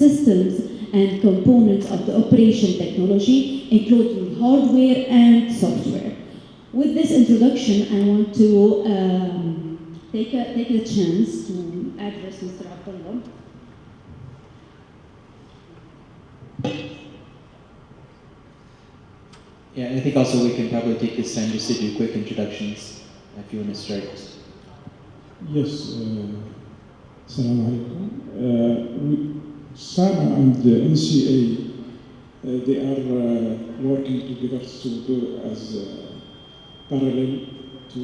systems and components of the operation technology, including hardware and software. With this introduction, I want to take a chance to address Mr. Abdullah. Yeah, I think also we can probably take this time just to do quick introductions if you want to start. Yes, Assalamu alaikum. SAMA and the NCA, they are working together to do as parallel to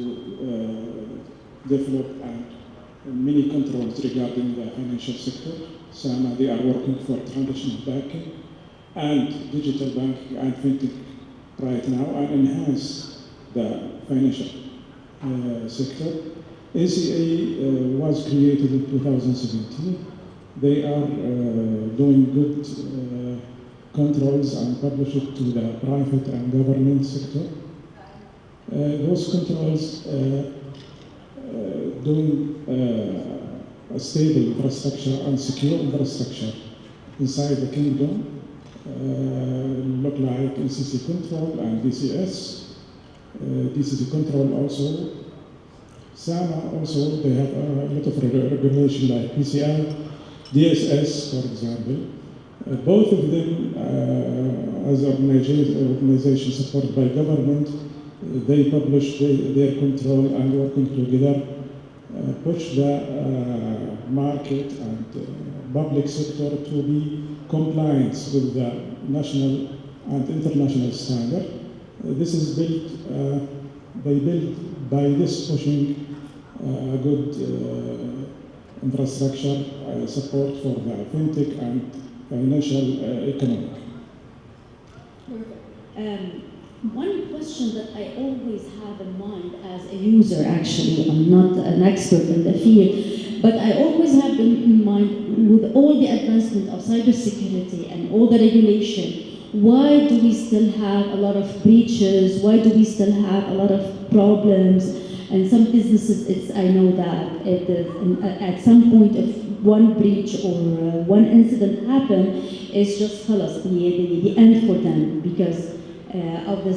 develop many controls regarding the financial sector. SAMA, they are working for traditional banking and digital banking and fintech right now and enhance the financial sector. ACA was created in 2017. They are doing good controls and publish it to the private and government sector. Those controls doing a stable infrastructure and secure infrastructure inside the kingdom look like NCC control and DCS. DCC control also. SAMA also, they have a lot of regulation like PCI, DSS, for example. Both of them, as organizations supported by government, they publish their control and working together, push the market and public sector to be compliant with the national and international standard. This is built, they build by this pushing good infrastructure support for the fintech and financial economic. One question that I always have in mind as a user, actually, I'm not an expert in the field, but I always have in mind with all the advancement of cybersecurity and all the regulation, why do we still have a lot of breaches? Why do we still have a lot of problems? And some businesses, I know that at some point, if one breach or one incident happen, it's just the end for them because of the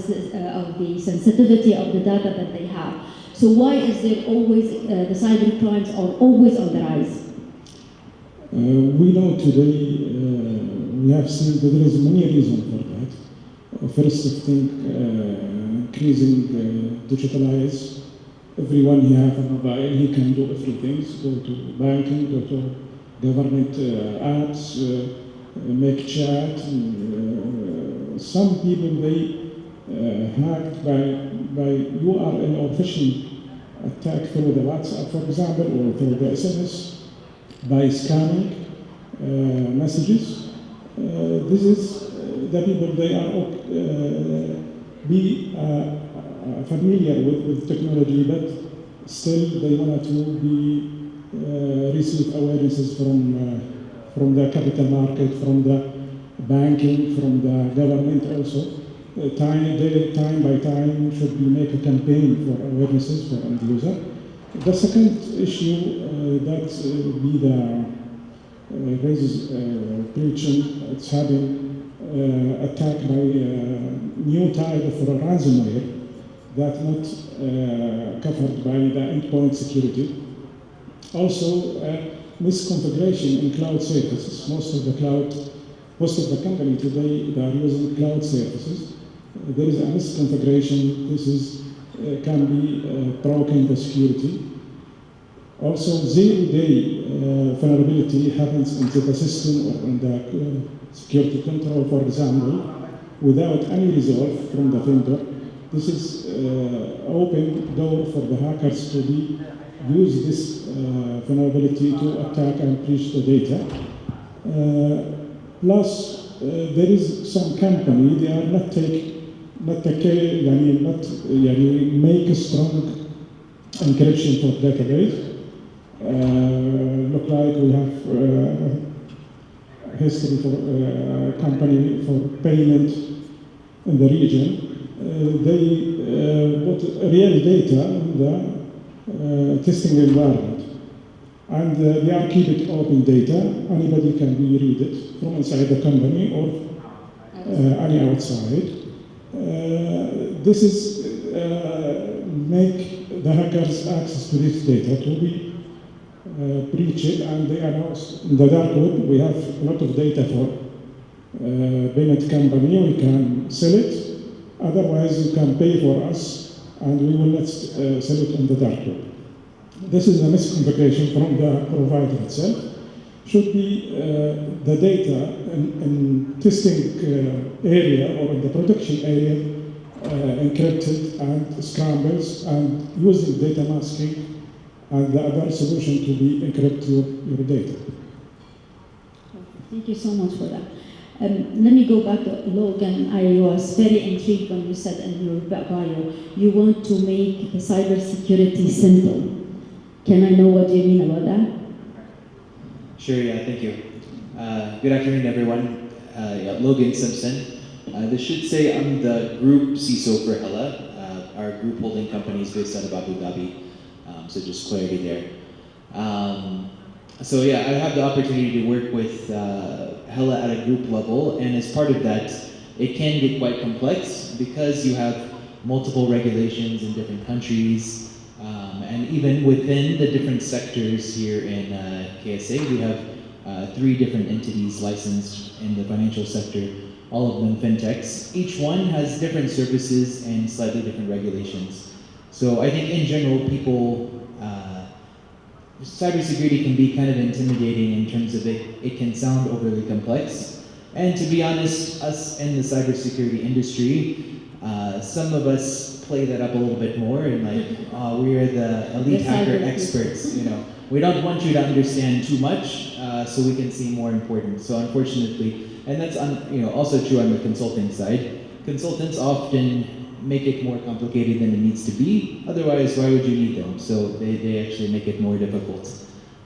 sensitivity of the data that they have. So why is there always, the cyber crimes are always on the rise? We know today, we have seen that there is many reasons for that. First, I think increasing digitalize. Everyone here have a mobile, he can do everything. Go to banking, go to government apps, make chat. Some people, they hacked by URL or phishing attack through the WhatsApp, for example, or through the SMS, by scanning messages. This is the people, they are be familiar with technology, but still they want to be receive awarenesses from the capital market, from the banking, from the government also. Time by time should be make a campaign for awarenesses for end user. The second issue that be the raises breaching. It's having attack by new type of ransomware that not covered by the endpoint security. Also, misconfiguration in cloud services. Most of the company today, they are using cloud services. There is a misconfiguration. This is can be broken the security. Also, zero-day vulnerability happens into the system or in the security control, for example, without any resolve from the vendor. This is open door for the hackers to use this vulnerability to attack and breach the data. Plus, there is some company, they are not make a strong encryption for database. Look like we have history for company for payment in the region. They put real data in the testing environment. And they are keeping open data. Anybody can read it from inside the company or any outside. This is make the hackers access to this data to be breached, and they announce in the dark web we have a lot of data for Bennett company. We can sell it. Otherwise, you can pay for us, and we will not sell it on the dark web. This is a misconfiguration from the provider itself. Should be the data in testing area or in the production area encrypted and scrambles and using data masking and the other solution to be encrypt your data. Thank you so much for that. Let me go back to Logan. I was very intrigued when you said in your bio you want to make the cybersecurity simple. Can I know what you mean about that? Sure, yeah, thank you. Good afternoon, everyone. Logan Simpson. This should say I'm the group CISO for HALA. Our group holding company is based out of Abu Dhabi, so just clarity there. So yeah, I have the opportunity to work with HALA at a group level, and as part of that, it can get quite complex because you have multiple regulations in different countries. And even within the different sectors here in KSA, we have 3 different entities licensed in the financial sector, all of them fintechs. Each one has different services and slightly different regulations. So I think in general, people, cybersecurity can be kind of intimidating in terms of it can sound overly complex. And to be honest, us in the cybersecurity industry, some of us play that up a little bit more and like, we are the elite hacker experts, you know. We don't want you to understand too much, so we can see more important. So unfortunately, and that's also true on the consulting side. Consultants often make it more complicated than it needs to be. Otherwise, why would you need them? So they actually make it more difficult.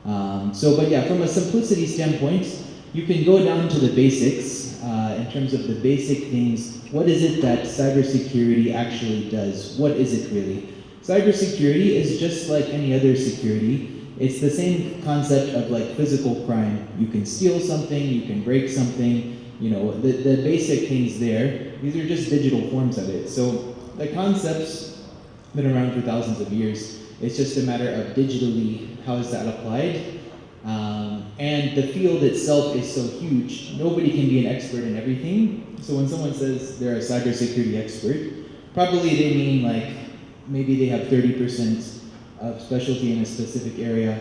But yeah, from a simplicity standpoint, you can go down to the basics in terms of the basic things. What is it that cybersecurity actually does? What is it really? Cybersecurity is just like any other security. It's the same concept of like physical crime. You can steal something, you can break something, you know, the basic things there. These are just digital forms of it. So the concept's been around for thousands of years. It's just a matter of digitally, how is that applied? And the field itself is so huge, nobody can be an expert in everything. So when someone says they're a cybersecurity expert, probably they mean like, maybe they have 30% of specialty in a specific area.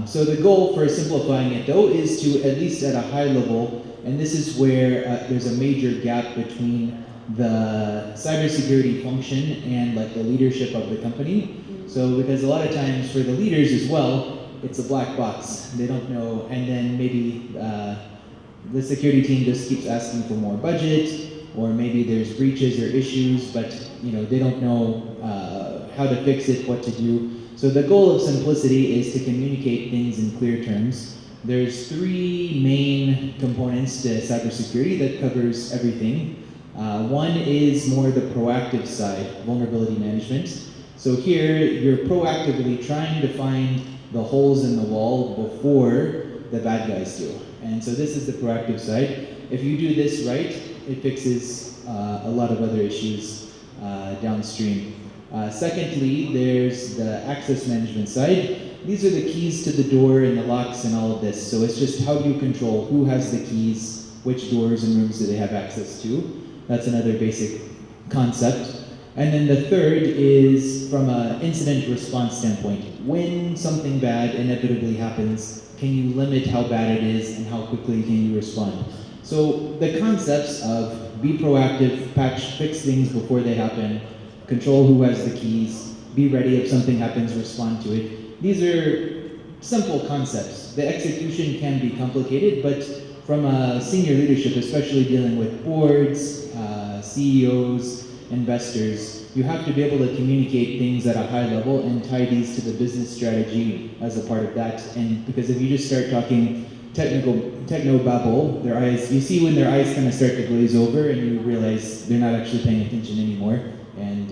So the goal for simplifying it though is to, at least at a high level, and this is where there's a major gap between the cybersecurity function and like the leadership of the company. So because a lot of times for the leaders as well, it's a black box. They don't know, and then maybe the security team just keeps asking for more budget, or maybe there's breaches or issues, but you know they don't know how to fix it, what to do. So the goal of simplicity is to communicate things in clear terms. There's 3 main components to cybersecurity that covers everything. One is more the proactive side, vulnerability management. So here you're proactively trying to find the holes in the wall before the bad guys do. And so this is the proactive side. If you do this right, it fixes a lot of other issues downstream. Secondly, there's the access management side. These are the keys to the door and the locks and all of this. So it's just how do you control who has the keys, which doors and rooms do they have access to. That's another basic concept. And then the third is from an incident response standpoint. When something bad inevitably happens, can you limit how bad it is and how quickly can you respond? So the concepts of be proactive, fix things before they happen, control who has the keys, be ready if something happens, respond to it. These are simple concepts. The execution can be complicated, but from a senior leadership, especially dealing with boards, CEOs, investors, you have to be able to communicate things at a high level and tie these to the business strategy as a part of that. And because if you just start talking techno babble, their eyes, you see when their eyes kind of start to glaze over and you realize they're not actually paying attention anymore. And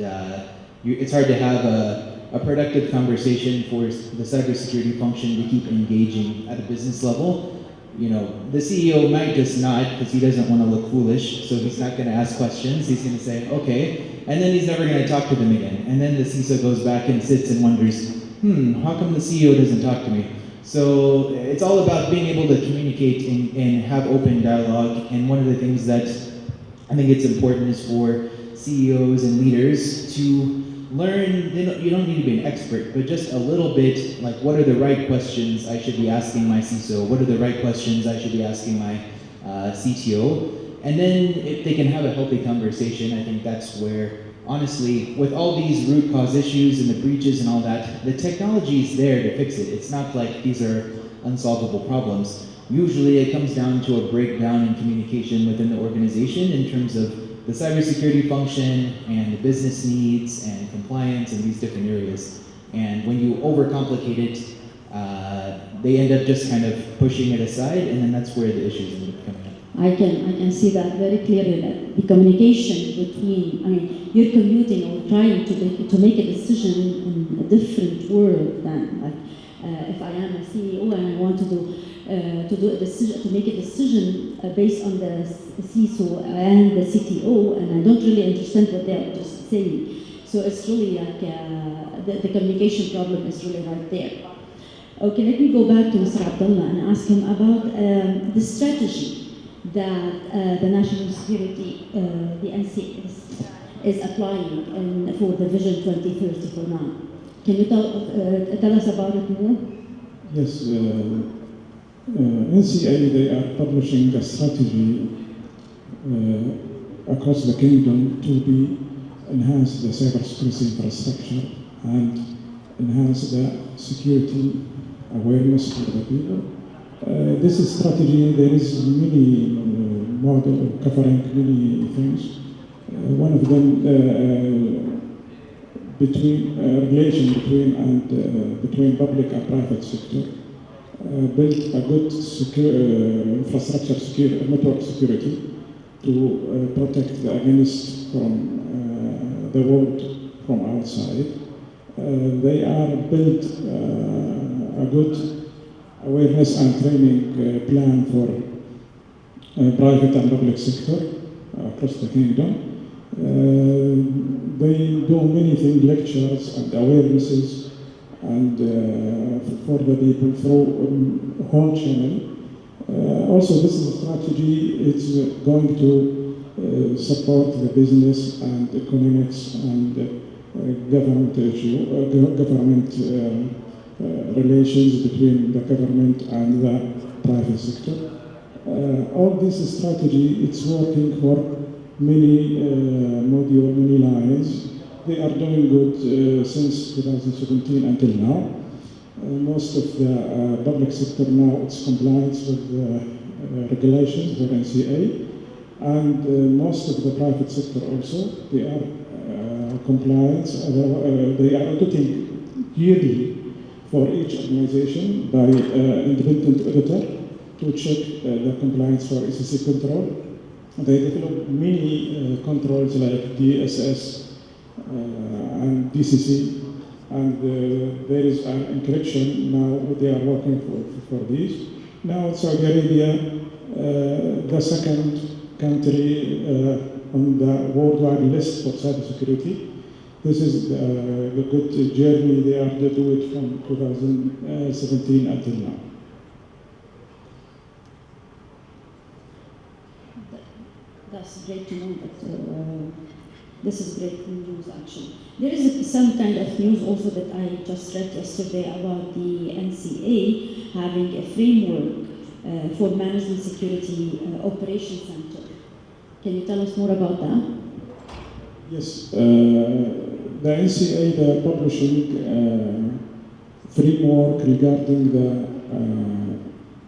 it's hard to have a productive conversation for the cybersecurity function to keep engaging at a business level. You know, the CEO might just nod because he doesn't want to look foolish, so he's not going to ask questions. He's going to say, okay, and then he's never going to talk to them again. And then the CISO goes back and sits and wonders, how come the CEO doesn't talk to me? So it's all about being able to communicate and have open dialogue. And one of the things that I think it's important is for CEOs and leaders to learn, you don't need to be an expert, but just a little bit, like what are the right questions I should be asking my CISO? What are the right questions I should be asking my CTO? And then if they can have a healthy conversation, I think that's where, honestly, with all these root cause issues and the breaches and all that, the technology is there to fix it. It's not like these are unsolvable problems. Usually it comes down to a breakdown in communication within the organization in terms of the cybersecurity function and the business needs and compliance and these different areas. And when you overcomplicate it, they end up just kind of pushing it aside, and then that's where the issues end up coming up. I can see that very clearly, that the communication between, I mean, you're commuting or trying to make a decision in a different world than, like, if I am a CEO and I want to do a decision, to make a decision based on the CISO and the CTO, and I don't really understand what they are just saying. So it's really like the communication problem is really right there. Okay, let me go back to Mr. Abdullah and ask him about the strategy that the national security, the NC is applying for the Vision 2030 for now. Can you tell us about it more? Yes, NCA, they are publishing a strategy across the kingdom to enhance the cybersecurity infrastructure and enhance the security awareness for the people. This strategy, there is many model covering many things. One of them between relation between public and private sector. Build a good infrastructure network security to protect against from the world from outside. They are built a good awareness and training plan for private and public sector across the kingdom. They do many things, lectures and awarenesses, and for the people through whole channel. Also, this is a strategy. It's going to support the business and economics and government relations between the government and the private sector. All this strategy, it's working for many module, many lines. They are doing good since 2017 until now. Most of the public sector now, it's compliance with regulations for NCA, and most of the private sector also, they are compliance. They are auditing yearly for each organization by independent auditor to check the compliance for SEC control. They develop many controls like DSS and DCC, and there is an encryption now. They are working for these. Now Saudi Arabia, the second country on the worldwide list for cybersecurity. This is the good journey they are to do it from 2017 until now. That's great to know that this is great news actually. There is some kind of news also that I just read yesterday about the NCA having a framework for management security operation center. Can you tell us more about that? Yes, the NCA, they're publishing framework regarding the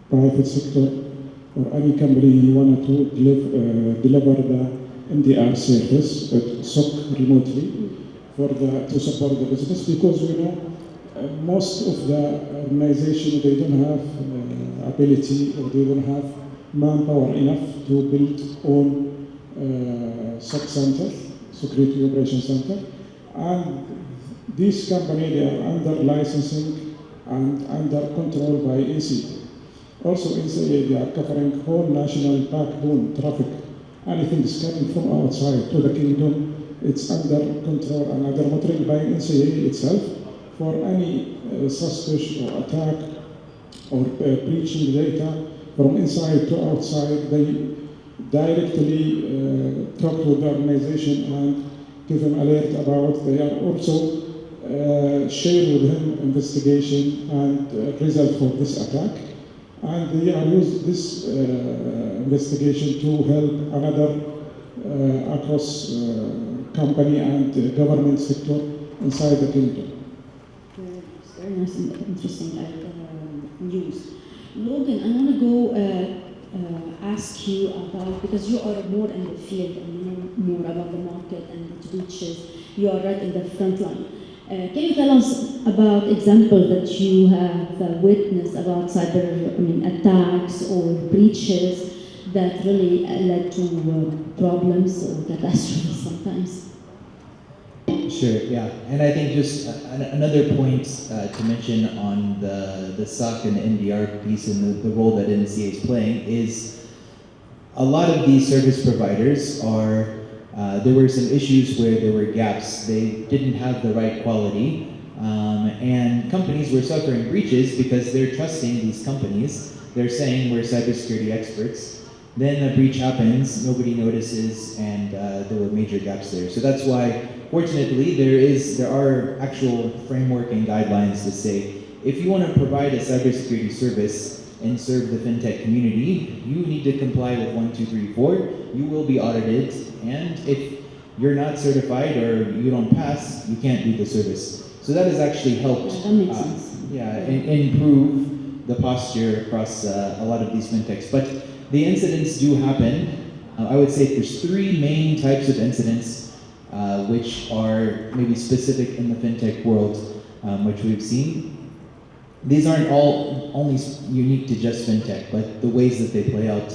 private sector or any company who wanted to deliver the MDR service, SOC remotely, to support the business, because most of the organization, they don't have ability or they don't have manpower enough to build own SOC center, security operation center, and These companies, they are under licensing and under control by NCA. Also, NCA, they are covering whole national backbone traffic. Anything is coming from outside to the kingdom, it's under control and under monitoring by NCA itself. For any suspicion or attack or breaching data from inside to outside, they directly talk to the organization and give them alert about. They are also share with him investigation and result for this attack. And they are use this investigation to help another across company and government sector inside the kingdom. Very nice and interesting news. Logan, I want to go ask you about, because you are more in the field and you know more about the market and the breaches, you are right in the front line. Can you tell us about examples that you have witnessed about attacks or breaches that really led to problems or catastrophes sometimes? Sure, yeah. And I think just another point to mention on the SOC and the NDR piece and the role that NCA is playing is a lot of these service providers are, there were some issues where there were gaps. They didn't have the right quality, and companies were suffering breaches because they're trusting these companies. They're saying we're cybersecurity experts. Then a breach happens, nobody notices, and there were major gaps there. So that's why, fortunately, there are actual framework and guidelines to say, if you want to provide a cybersecurity service and serve the fintech community, you need to comply with 1, 2, 3, 4. You will be audited, and if you're not certified or you don't pass, you can't do the service. So that has actually helped improve the posture across a lot of these fintechs. But the incidents do happen. I would say there's 3 main types of incidents which are maybe specific in the fintech world, which we've seen. These aren't all only unique to just fintech, but the ways that they play out.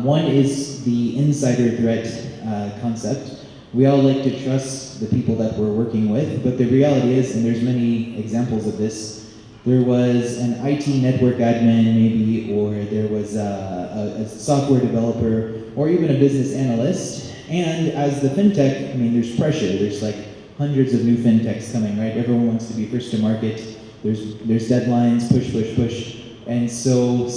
One is the insider threat concept. We all like to trust the people that we're working with, but the reality is, and there's many examples of this, there was an IT network admin maybe, or there was a software developer, or even a business analyst. And as the fintech, there's pressure. There's like hundreds of new fintechs coming, right? Everyone wants to be first to market. There's deadlines, push. And so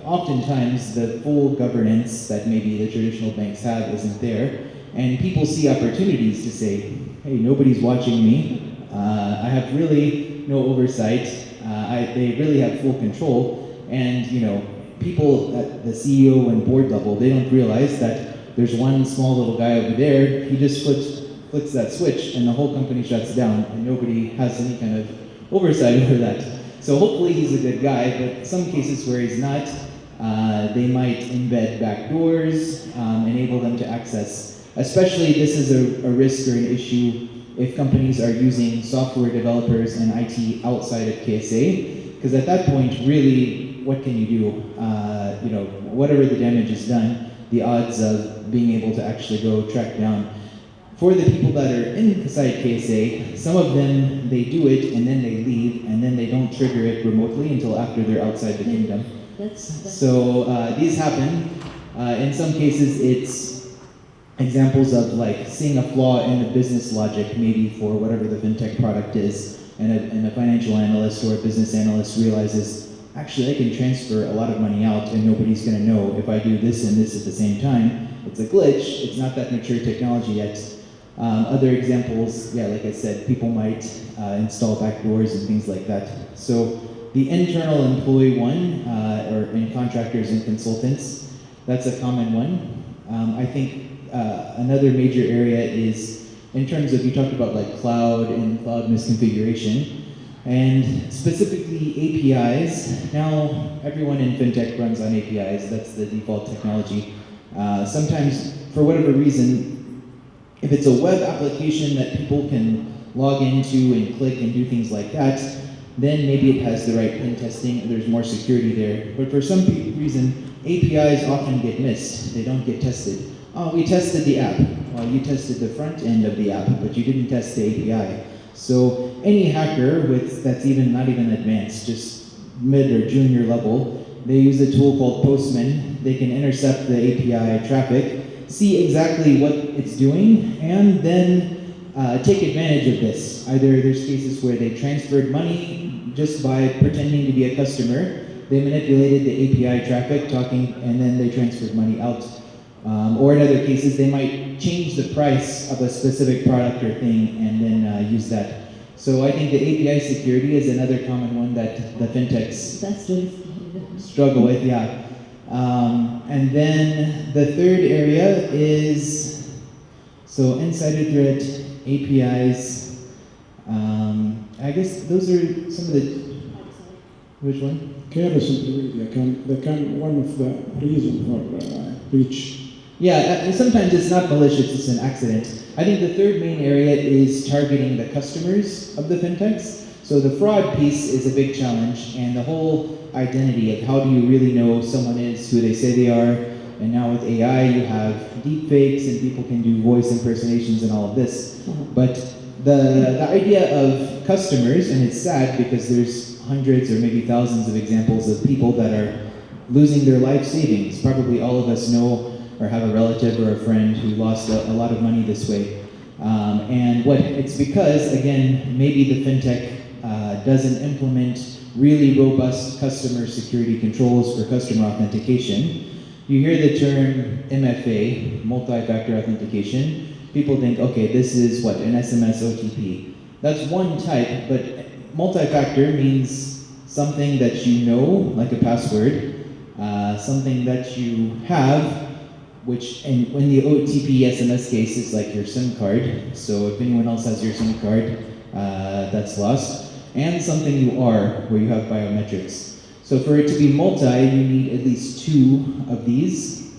oftentimes the full governance that maybe the traditional banks have isn't there. And people see opportunities to say, hey, nobody's watching me. I have really no oversight. They really have full control. And people at the CEO and board level, they don't realize that there's one small little guy over there. He just flicks that switch and the whole company shuts down and nobody has any kind of oversight over that. So hopefully he's a good guy, but some cases where he's not, they might embed backdoors, enable them to access. Especially this is a risk or an issue if companies are using software developers and IT outside of KSA, because at that point, really, what can you do? Whatever the damage is done, the odds of being able to actually go track down. For the people that are inside KSA, some of them, they do it and then they leave and then they don't trigger it remotely until after they're outside the kingdom. So these happen. In some cases, it's examples of like seeing a flaw in the business logic, maybe for whatever the fintech product is, and a financial analyst or a business analyst realizes, actually I can transfer a lot of money out and nobody's gonna know if I do this and this at the same time. It's a glitch, it's not that mature technology yet. Other examples, like I said, people might install backdoors and things like that. So the internal employee one, or in contractors and consultants, that's a common one. I think another major area is in terms of, you talked about like cloud and cloud misconfiguration, and specifically APIs. Now everyone in fintech runs on APIs, that's the default technology. Sometimes, for whatever reason, if it's a web application that people can log into and click and do things like that, then maybe it has the right pen testing and there's more security there. But for some reason, APIs often get missed. They don't get tested. Oh, we tested the app. Well, you tested the front end of the app, but you didn't test the API. So any hacker that's even not even advanced, just mid or junior level, they use a tool called Postman. They can intercept the API traffic, see exactly what it's doing, and then take advantage of this. Either there's cases where they transferred money just by pretending to be a customer. They manipulated the API traffic, talking, and then they transferred money out. Or in other cases, they might change the price of a specific product or thing and then use that. So I think the API security is another common one that the fintechs That's really struggle with, yeah. And then the third area is, so insider threat, APIs. I guess those are some of the, which one? Careless behavior can one of the reasons for breach. Yeah, sometimes it's not malicious, it's an accident. I think the third main area is targeting the customers of the fintechs. So the fraud piece is a big challenge, and the whole identity of how do you really know someone is who they say they are. And now with AI, you have deep fakes and people can do voice impersonations and all of this. But the idea of customers, and it's sad because there's hundreds or maybe thousands of examples of people that are losing their life savings. Probably all of us know or have a relative or a friend who lost a lot of money this way. And it's because, again, maybe the fintech doesn't implement really robust customer security controls for customer authentication. You hear the term MFA, multi-factor authentication. People think, okay, this is what, an SMS OTP. That's one type, but multi-factor means something that you know, like a password, something that you have, which in the OTP SMS case is like your SIM card. So if anyone else has your SIM card, that's lost. And something you are, where you have biometrics. So for it to be multi, you need at least two of these.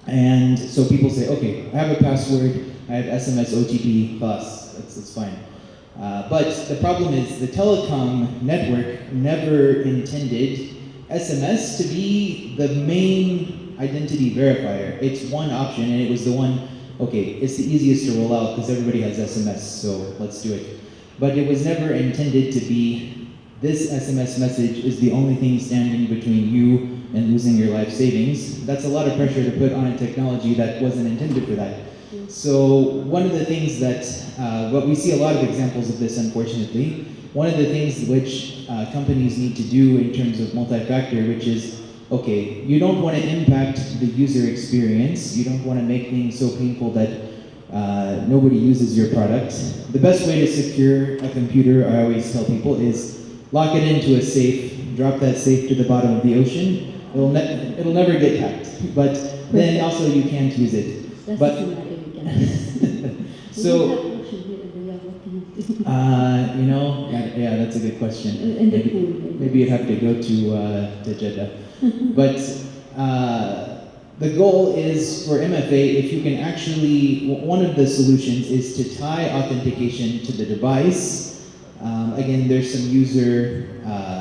And so people say, okay, I have a password, I have SMS OTP plus, that's fine. But the problem is the telecom network never intended SMS to be the main identity verifier. It's one option, and it was the one, okay, it's the easiest to roll out because everybody has SMS, so let's do it. But it was never intended to be, this SMS message is the only thing standing between you and losing your life savings. That's a lot of pressure to put on a technology that wasn't intended for that. So one of the things that, what we see a lot of examples of this, unfortunately, one of the things which companies need to do in terms of multi-factor, which is, okay, you don't want to impact the user experience. You don't want to make things so painful that nobody uses your product. The best way to secure a computer, I always tell people, is lock it into a safe, drop that safe to the bottom of the ocean. It'll never get hacked, but then also you can't use it. That's But so you know, yeah, that's a good question. In the pool, Maybe you'd have to go to Jeddah. But the goal is for MFA, if you can actually, one of the solutions is to tie authentication to the device. Again, there's some user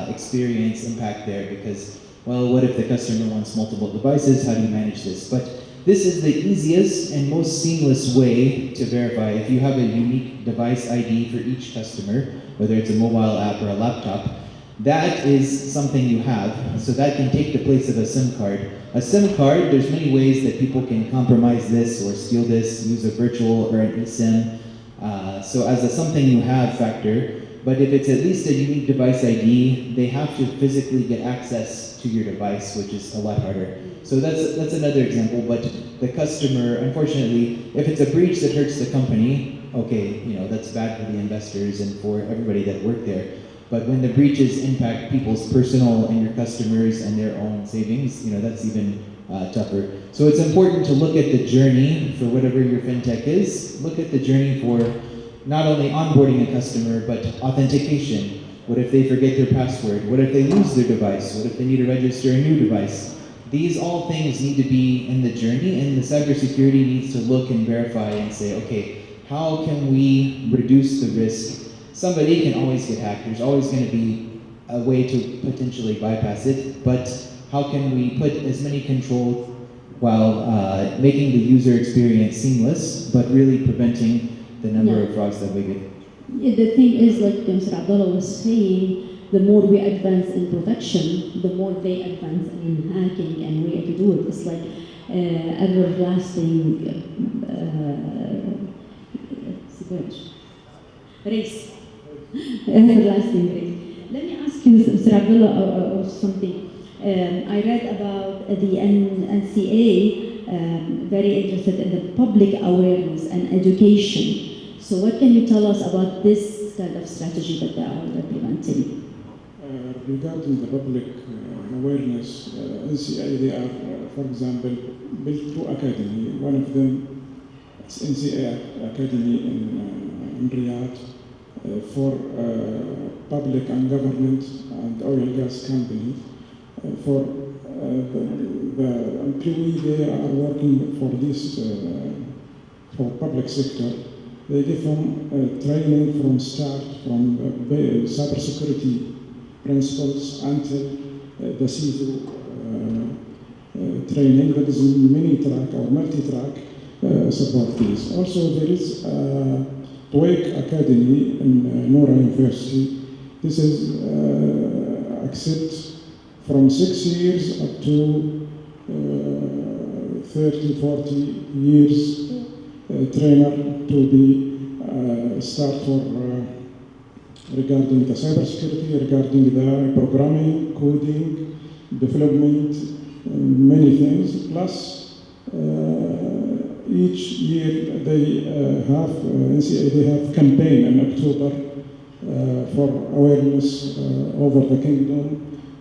experience impact there because, well, what if the customer wants multiple devices? How do you manage this? But this is the easiest and most seamless way to verify. If you have a unique device ID for each customer, whether it's a mobile app or a laptop, that is something you have. So that can take the place of a SIM card. A SIM card, there's many ways that people can compromise this or steal this, use a virtual or an eSIM. So as a something you have factor, but if it's at least a unique device ID, they have to physically get access to your device, which is a lot harder. So that's another example, but the customer, unfortunately, if it's a breach that hurts the company, okay, you know, that's bad for the investors and for everybody that work there. But when the breaches impact people's personal and your customers and their own savings, you know, that's even tougher. So it's important to look at the journey for whatever your fintech is. Look at the journey for not only onboarding a customer, but authentication. What if they forget their password? What if they lose their device? What if they need to register a new device? These all things need to be in the journey, and the cybersecurity needs to look and verify and say, okay, how can we reduce the risk? Somebody can always get hacked. There's always going to be a way to potentially bypass it, but how can we put as many controls while making the user experience seamless, but really preventing the number of frauds that we get? Yeah, the thing is, like Mr. Abdullah was saying, the more we advance in protection, the more they advance in hacking and way to do it. It's like everlasting race. Everlasting race. Let me ask you, Mr. Abdullah, or something. I read about the NCA, very interested in the public awareness and education. So what can you tell us about this kind of strategy that they are implementing? Regarding the public awareness, NCA, they are, for example, built two academy. One of them is NCA Academy in Riyadh for public and government and oil and gas companies. For the employees, they are working for this, for public sector. They give them training from start, from cybersecurity principles until the CISO training. There is mini-track or multi-track support this. Also, there is TWAC Academy in Noura University. This is accept from 6 years up to 30, 40 years trainer to be start for regarding the cybersecurity, regarding the programming, coding, development, many things. Plus, each year they have, NCA, they have campaign in October for awareness over the kingdom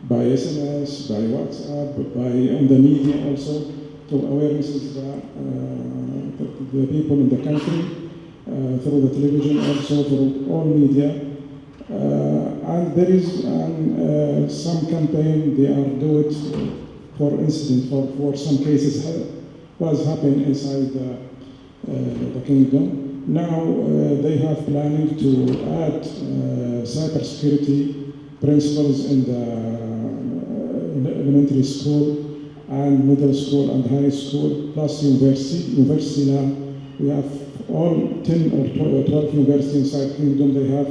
by SMS, by WhatsApp, by on the media also, to awareness the people in the country, through the television, also through all media. And there is some campaign they are doing for incident, for some cases was happening inside the kingdom. Now they have planning to add cybersecurity principles in the elementary school and middle school and high school, plus university. University now, we have all 10 or 12 universities inside kingdom, they have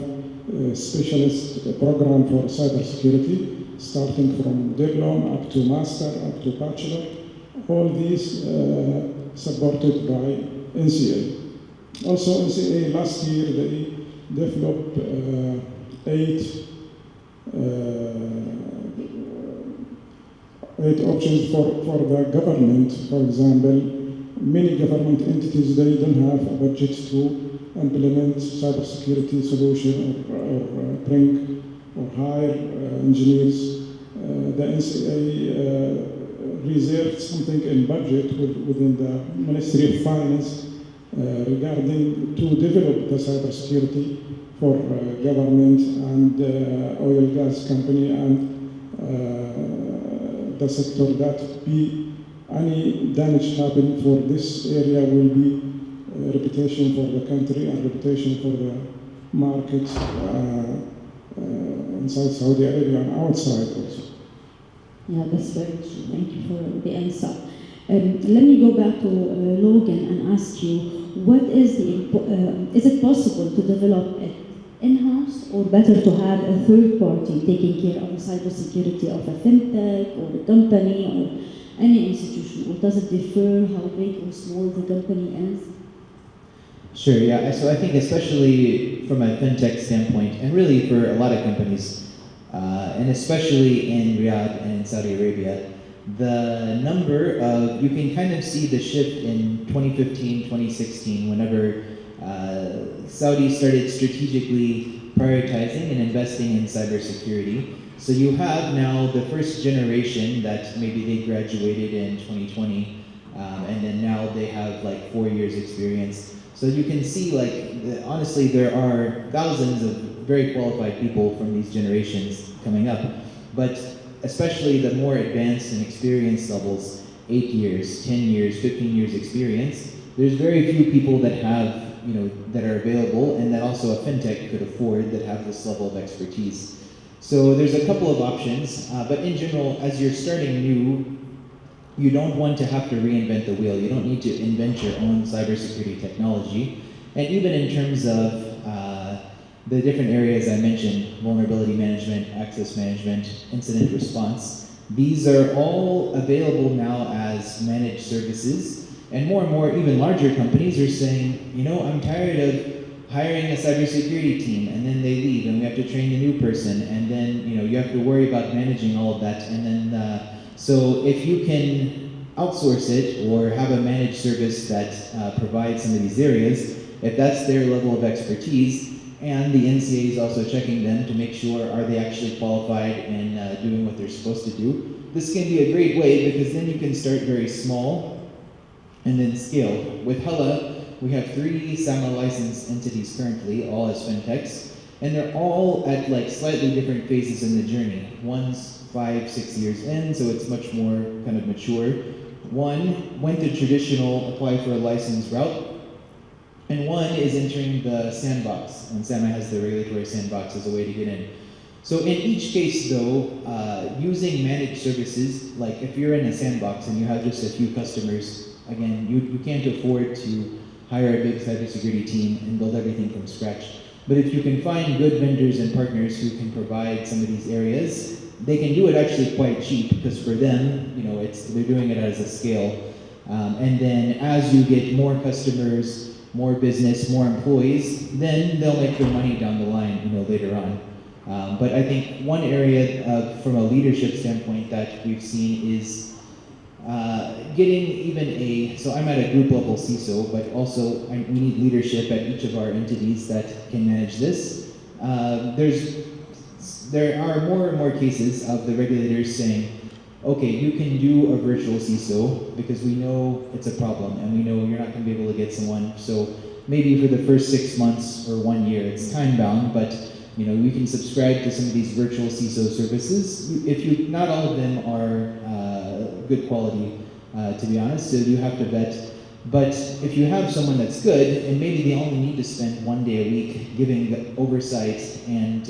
specialist program for cybersecurity, starting from diploma up to master, up to bachelor. All these supported by NCA. Also, NCA last year they developed eight options for the government. For example, many government entities, they don't have a budget to implement cybersecurity solution or bring or hire engineers. The NCA reserved something in budget within the Ministry of Finance regarding to develop the cybersecurity for government and oil and gas company and the sector that be any damage happen for this area will be reputation for the country and reputation for the market inside Saudi Arabia and outside also. Yeah, that's very true. Thank you for the answer. Let me go back to Logan and ask you, what is is it possible to develop it in-house or better to have a third party taking care of the cybersecurity of a fintech or a company or any institution, or does it differ how big or small the company is? Sure, yeah. So I think especially from a fintech standpoint, and really for a lot of companies, and especially in Riyadh and in Saudi Arabia, the number of, you can kind of see the shift in 2015, 2016, whenever Saudi started strategically prioritizing and investing in cybersecurity. So you have now the first generation that maybe they graduated in 2020, and then now they have like 4 years experience. So you can see, like, honestly, there are thousands of very qualified people from these generations coming up, but especially the more advanced and experienced levels, 8 years, 10 years, 15 years experience, there's very few people that have, that are available and that also a fintech could afford that have this level of expertise. So there's a couple of options, but in general, as you're starting new, you don't want to have to reinvent the wheel. You don't need to invent your own cybersecurity technology. And even in terms of the different areas I mentioned, vulnerability management, access management, incident response, these are all available now as managed services. And more, even larger companies are saying, you know, I'm tired of hiring a cybersecurity team and then they leave and we have to train the new person and then, you know, you have to worry about managing all of that. And then, so if you can outsource it or have a managed service that provides some of these areas, if that's their level of expertise, and the NCA is also checking them to make sure are they actually qualified and doing what they're supposed to do, this can be a great way because then you can start very small and then scale. With HALA, we have 3 SAMA licensed entities currently, all as fintechs, and they're all at like slightly different phases in the journey. One's 5-6 years in, so it's much more kind of mature. One went the traditional apply for a license route, and one is entering the sandbox, and SAMA has the regulatory sandbox as a way to get in. So in each case though, using managed services, like if you're in a sandbox and you have just a few customers, again, you can't afford to hire a big cybersecurity team and build everything from scratch. But if you can find good vendors and partners who can provide some of these areas, they can do it actually quite cheap because for them, you know, they're doing it as a scale. And then as you get more customers, more business, more employees, then they'll make their money down the line, you know, later on. But I think one area from a leadership standpoint that we've seen is getting even so I'm at a group level CISO, but also we need leadership at each of our entities that can manage this. There are more and more cases of the regulators saying, okay, you can do a virtual CISO because we know it's a problem and we know you're not going to be able to get someone. So maybe for the first 6 months or 1 year, it's time bound, but you know, we can subscribe to some of these virtual CISO services. Not all of them are good quality, to be honest, so you have to vet. But if you have someone that's good, and maybe they only need to spend 1 day a week giving the oversight and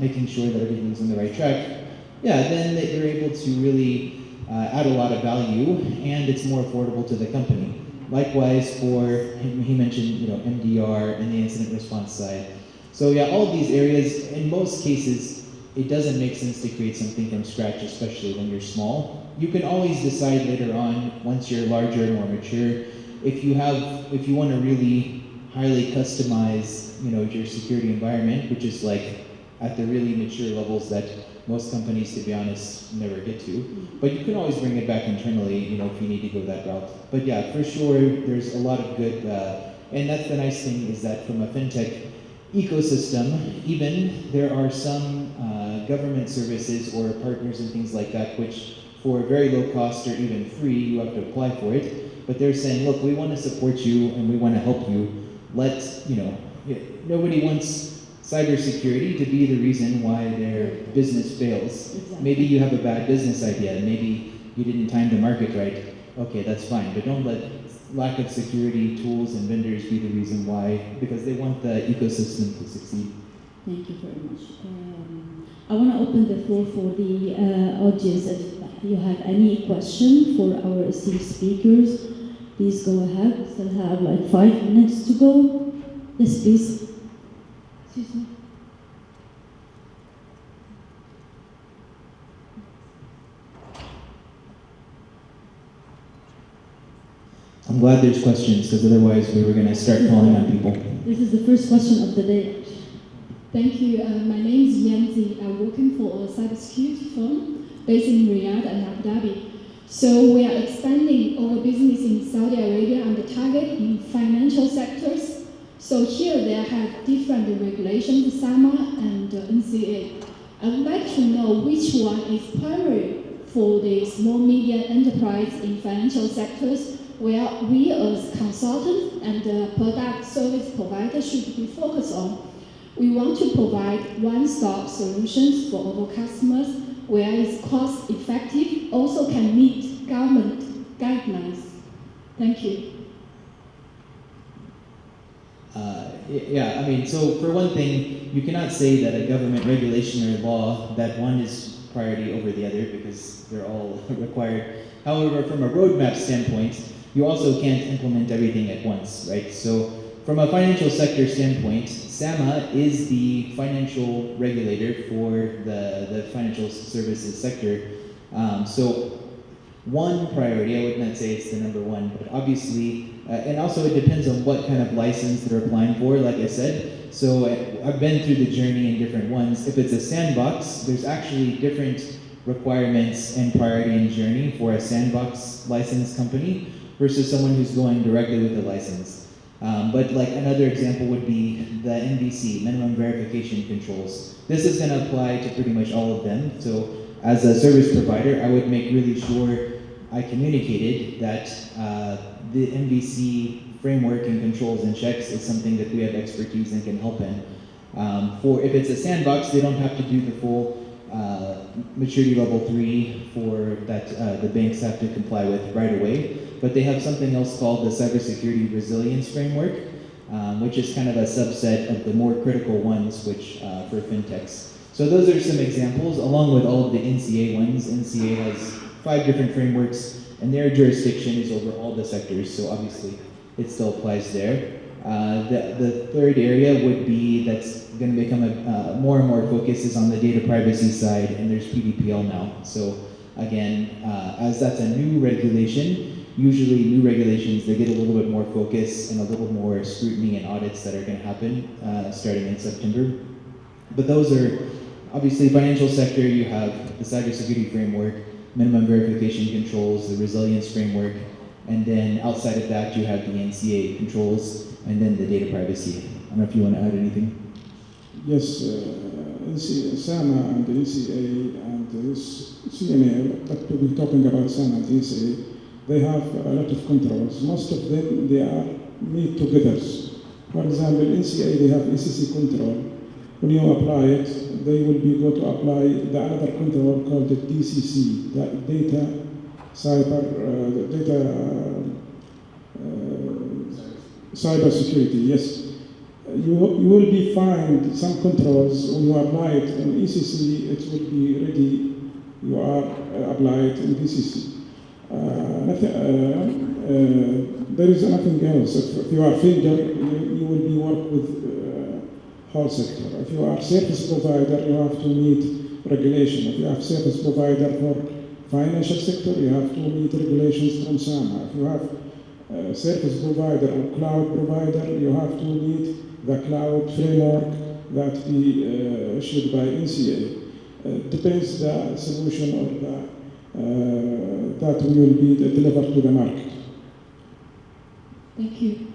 making sure that everything's on the right track, yeah, then they're able to really add a lot of value, and it's more affordable to the company. Likewise, he mentioned, you know, MDR and the incident response side. So yeah, all of these areas, in most cases, it doesn't make sense to create something from scratch, especially when you're small. You can always decide later on, once you're larger and more mature, if you want to really highly customize, you know, your security environment, which is like at the really mature levels that most companies, to be honest, never get to. But you can always bring it back internally, you know, if you need to go that route. But yeah, for sure, there's a lot of good, and that's the nice thing is that from a fintech ecosystem, even there are some government services or partners and things like that, which for very low cost or even free, you have to apply for it. But they're saying, look, we want to support you and we want to help you. Nobody wants cybersecurity to be the reason why their business fails. Exactly. Maybe you have a bad business idea, maybe you didn't time the market right. Okay, that's fine, but don't let lack of security tools and vendors be the reason why, because they want the ecosystem to succeed. Thank you very much. I want to open the floor for the audience. If you have any question for our esteemed speakers, please go ahead. We still have like 5 minutes to go. Yes, please. Excuse me. I'm glad there's questions, because otherwise we were going to start calling on people. This is the first question of the day. Thank you. My name is Yanzi. I'm working for a cybersecurity firm based in Riyadh and Abu Dhabi. So we are expanding our business in Saudi Arabia and the target in financial sectors. So here they have different regulations, SAMA and NCA. I would like to know which one is primary for the small medium enterprise in financial sectors, where we as consultants and product service providers should be focused on. We want to provide one-stop solutions for our customers where it's cost-effective, also can meet government guidelines. Thank you. So for one thing, you cannot say that a government regulation or law, that one is priority over the other because they're all required. However, from a roadmap standpoint, you also can't implement everything at once, right? So from a financial sector standpoint, SAMA is the financial regulator for the financial services sector. So one priority, I would not say it's the number one, but obviously, and also it depends on what kind of license they're applying for, like I said. So I've been through the journey in different ones. If it's a sandbox, there's actually different requirements and priority and journey for a sandbox licensed company versus someone who's going directly with the license. But like another example would be the MVC, minimum verification controls. This is going to apply to pretty much all of them. So as a service provider, I would make really sure I communicated that the MVC framework and controls and checks is something that we have expertise and can help in. For if it's a sandbox, they don't have to do the full maturity level 3 for that the banks have to comply with right away. But they have something else called the cybersecurity resilience framework, which is kind of a subset of the more critical ones, which for fintechs. So those are some examples, along with all of the NCA ones. NCA has 5 different frameworks, and their jurisdiction is over all the sectors, so obviously it still applies there. The third area would be that's going to become a more and more focus is on the data privacy side, and there's PDPL now. So again, as that's a new regulation, usually new regulations, they get a little bit more focus and a little more scrutiny and audits that are going to happen starting in September. But those are obviously financial sector, you have the cybersecurity framework, minimum verification controls, the resilience framework, and then outside of that you have the NCA controls, and then the data privacy. I don't know if you want to add anything. Yes, SAMA and the NCA and this CMA, but we're talking about SAMA and NCA, they have a lot of controls. Most of them, they are meet together. For example, NCA, they have ECC control. When you apply it, they will be go to apply the other control called the DCC, the data cybersecurity. Yes, you will be find some controls when you apply it in ECC. It will be ready. You are applied in DCC. There is nothing else. If you are vendor, you will be work with whole sector. If you are service provider, you have to meet regulation. If you have service provider for financial sector, you have to meet regulations from SAMA. If you have service provider or cloud provider, you have to meet the cloud framework that be issued by NCA. Depends the solution or the that will be delivered to the market. Thank you.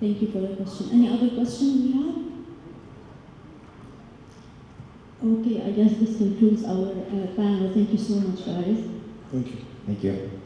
Thank you for the question. Any other question we have? Okay, I guess this concludes our panel. Thank you so much, guys. Thank you. Thank you.